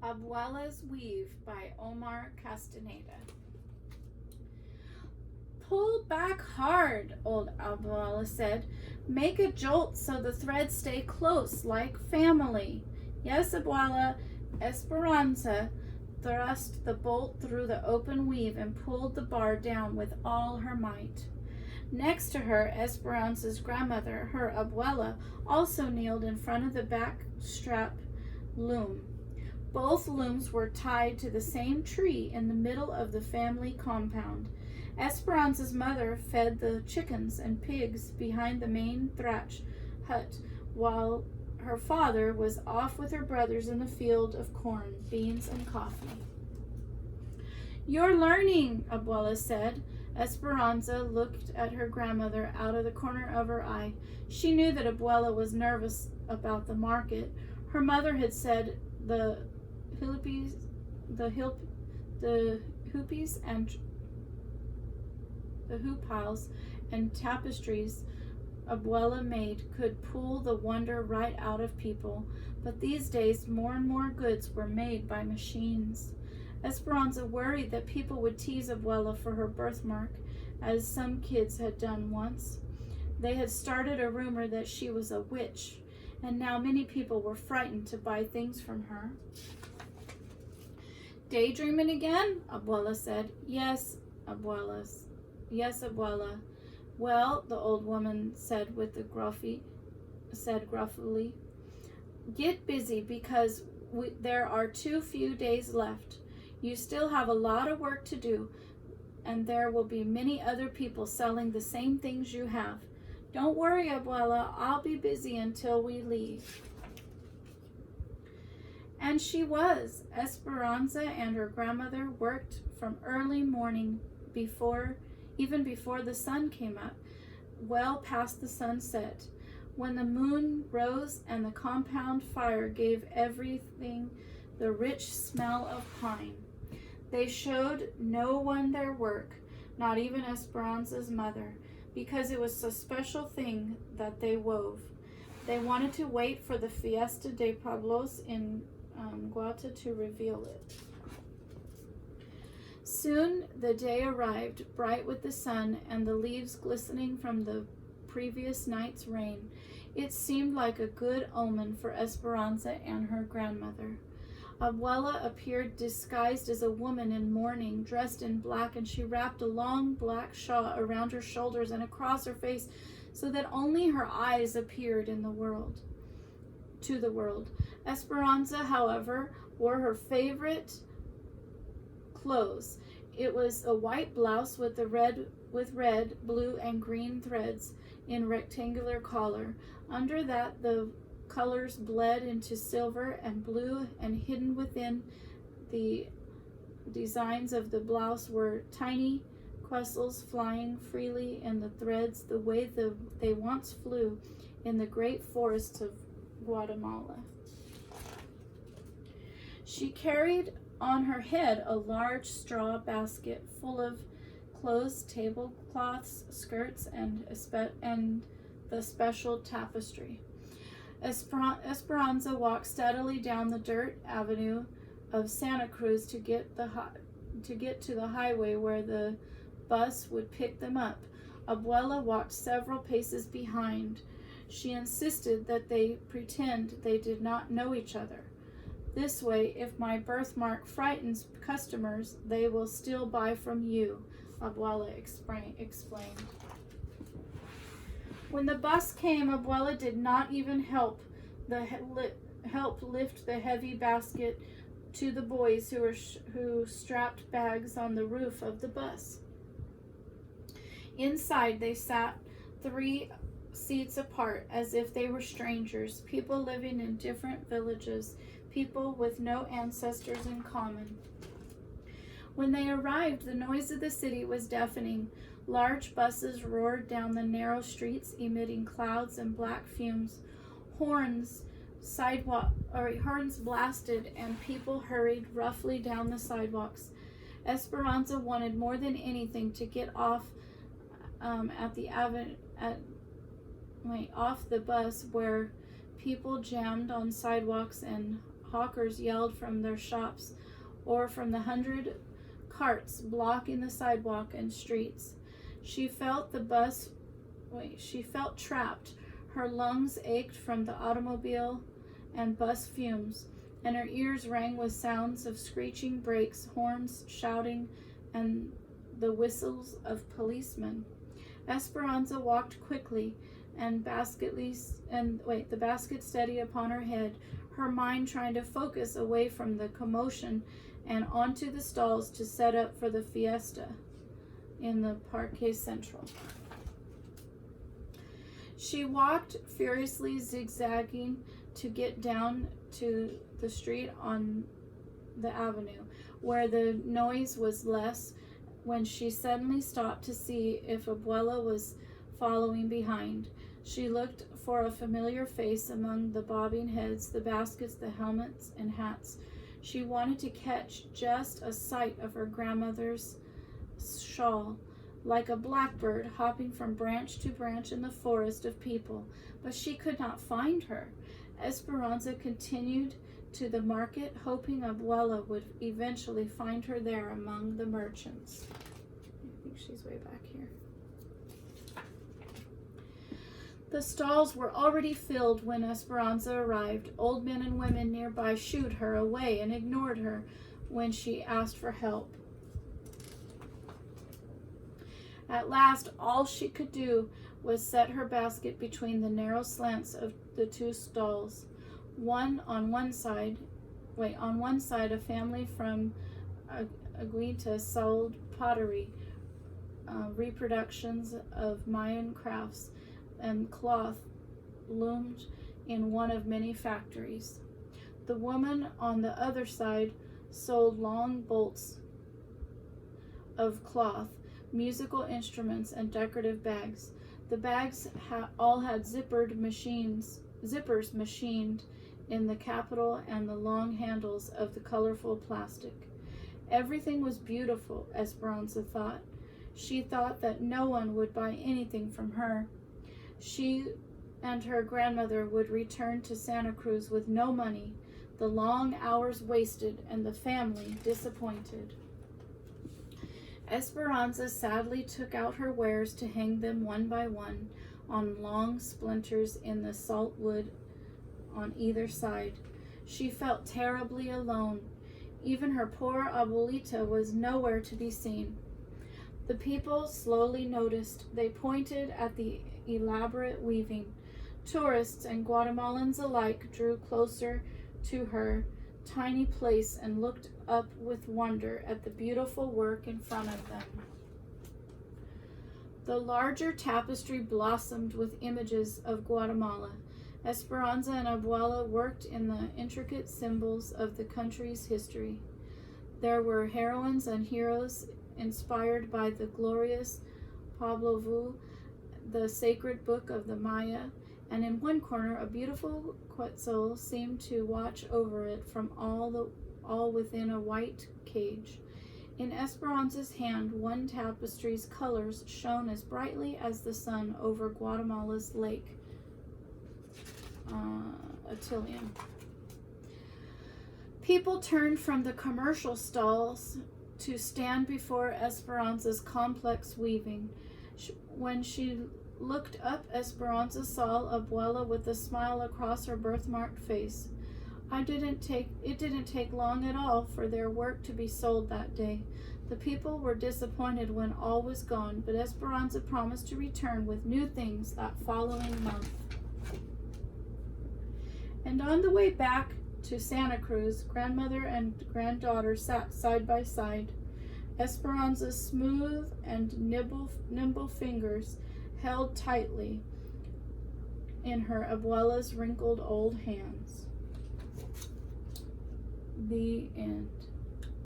Abuela's Weave by Omar Castaneda. Pull back hard, old Abuela said. Make a jolt so the threads stay close, like family. Yes, Abuela. Esperanza thrust the bolt through the open weave and pulled the bar down with all her might. Next to her, Esperanza's grandmother, her abuela, also kneeled in front of the back strap loom. Both looms were tied to the same tree in the middle of the family compound. Esperanza's mother fed the chickens and pigs behind the main thatch hut, while her father was off with her brothers in the field of corn, beans, and coffee. You're learning, Abuela said. Esperanza looked at her grandmother out of the corner of her eye. She knew that Abuela was nervous about the market. Her mother had said the hoopies and the hoop piles and tapestries Abuela made could pull the wonder right out of people, but these days more and more goods were made by machines. Esperanza worried that people would tease Abuela for her birthmark, as some kids had done once. They had started a rumor that she was a witch, and now many people were frightened to buy things from her. Daydreaming again? Abuela said. Yes, Abuela. Well, the old woman said gruffly. Get busy because there are too few days left. You still have a lot of work to do, and there will be many other people selling the same things you have. Don't worry, Abuela. I'll be busy until we leave. And she was. Esperanza and her grandmother worked from early morning even before the sun came up, well past the sunset. When the moon rose and the compound fire gave everything the rich smell of pine, they showed no one their work, not even Esperanza's mother, because it was a special thing that they wove. They wanted to wait for the Fiesta de Pueblos in Guata to reveal it. Soon the day arrived, bright with the sun and the leaves glistening from the previous night's rain. It seemed like a good omen for Esperanza and her grandmother. Abuela appeared disguised as a woman in mourning, dressed in black, and she wrapped a long black shawl around her shoulders and across her face so that only her eyes appeared to the world. Esperanza, however, wore her favorite clothes. It was a white blouse with red, blue, and green threads in rectangular collar. Under that, the colors bled into silver and blue, and hidden within the designs of the blouse were tiny questles flying freely in the threads the way they once flew in the great forests of Guatemala. She carried on her head a large straw basket full of clothes, tablecloths, skirts, and the special tapestry. Esperanza walked steadily down the dirt avenue of Santa Cruz to get to the highway where the bus would pick them up. Abuela walked several paces behind. She insisted that they pretend they did not know each other. This way, if my birthmark frightens customers, they will still buy from you, Abuela explained. When the bus came, Abuela did not even help lift the heavy basket to the boys who strapped bags on the roof of the bus. Inside, they sat 3 seats apart, as if they were strangers, people living in different villages, people with no ancestors in common. When they arrived, the noise of the city was deafening. Large buses roared down the narrow streets, emitting clouds and black fumes. Horns blasted, and people hurried roughly down the sidewalks. Esperanza wanted more than anything to get off off the bus, where people jammed on sidewalks and hawkers yelled from their shops or from the 100 carts blocking the sidewalk and streets. She felt trapped. Her lungs ached from the automobile and bus fumes, and her ears rang with sounds of screeching brakes, horns shouting, and the whistles of policemen. Esperanza walked quickly, the basket steady upon her head, her mind trying to focus away from the commotion and onto the stalls to set up for the fiesta in the Parque Central. She walked furiously, zigzagging to get down to the street on the avenue, where the noise was less, when she suddenly stopped to see if Abuela was following behind. She looked for a familiar face among the bobbing heads, the baskets, the helmets, and hats. She wanted to catch just a sight of her grandmother's shawl, like a blackbird hopping from branch to branch in the forest of people, but she could not find her. Esperanza continued to the market, hoping Abuela would eventually find her there among the merchants. I think she's way back here. The stalls were already filled when Esperanza arrived. Old men and women nearby shooed her away and ignored her when she asked for help. At last, all she could do was set her basket between the narrow slants of the two stalls. On one side, a family from Aguita sold pottery, reproductions of Mayan crafts, and cloth loomed in one of many factories. The woman on the other side sold long bolts of cloth, musical instruments, and decorative bags. The bags all had zippers machined in the capital and the long handles of the colorful plastic. Everything was beautiful, Esperanza thought. She thought that no one would buy anything from her. She and her grandmother would return to Santa Cruz with no money, the long hours wasted, and the family disappointed. Esperanza sadly took out her wares to hang them one by one on long splinters in the salt wood on either side. She felt terribly alone. Even her poor Abuelita was nowhere to be seen. The people slowly noticed. They pointed at the elaborate weaving. Tourists and Guatemalans alike drew closer to her tiny place and looked up with wonder at the beautiful work in front of them. The larger tapestry blossomed with images of Guatemala. Esperanza and Abuela worked in the intricate symbols of the country's history. There were heroines and heroes inspired by the glorious Pablo Vu, the sacred book of the Maya, and in one corner a beautiful Quetzal seemed to watch over it from all within a white cage. In Esperanza's hand, one tapestry's colors shone as brightly as the sun over Guatemala's lake, Atilian. People turned from the commercial stalls to stand before Esperanza's complex weaving. When she looked up, Esperanza saw Abuela with a smile across her birthmarked face. It didn't take long at all for their work to be sold that day. The people were disappointed when all was gone, but Esperanza promised to return with new things that following month. And on the way back to Santa Cruz, grandmother and granddaughter sat side by side. Esperanza's smooth and nimble fingers held tightly in her Abuela's wrinkled old hands. The end.